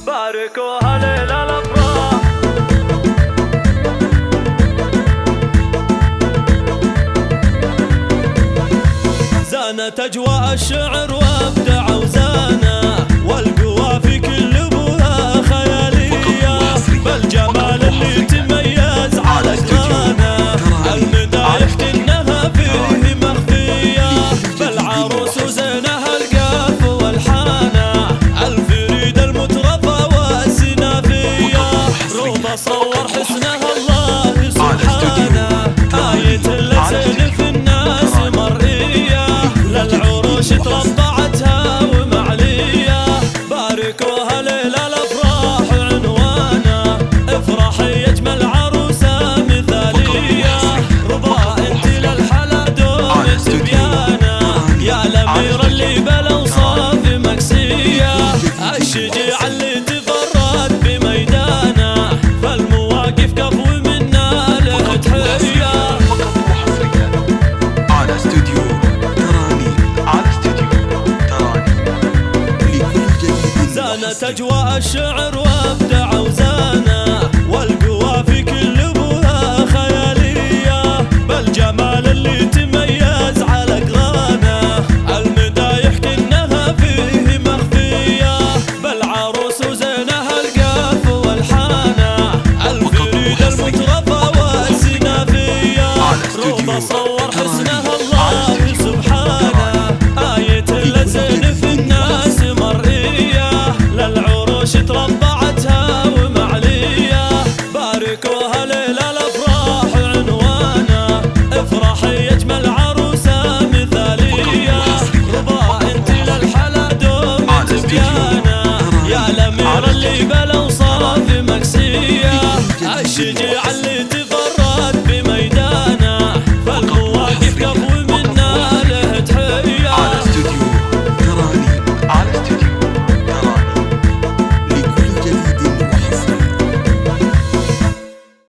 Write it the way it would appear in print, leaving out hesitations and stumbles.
باركوها ليلة الأفراح. زانت أجواء الشعر وابدع وزانا، والقوافي كل ابوها خيالية، بالجمال اللي تميز على أقرانا، المدايح كأنها فيه مخفية، بالعروس وزينها القاف والحانة، الفريد المترفة والسنافية، روما صور حسنها الله سبحانه، آية اللسان في الناس مرئية، للعروش تربعتها ومعلية، باركوها ليلة الأفراح عنوانا، افرحي أجمل عروسة مثالية، رضا انت للحلا دوم تبيانا، يا الأميرة اللي بالأوصاف مكسية، الشجيع اللي تفرد بميدانه، فالمواقف كفو منا له تحية. على استوديو زانت أجواء الشعر وابدع وزانا، والقوافي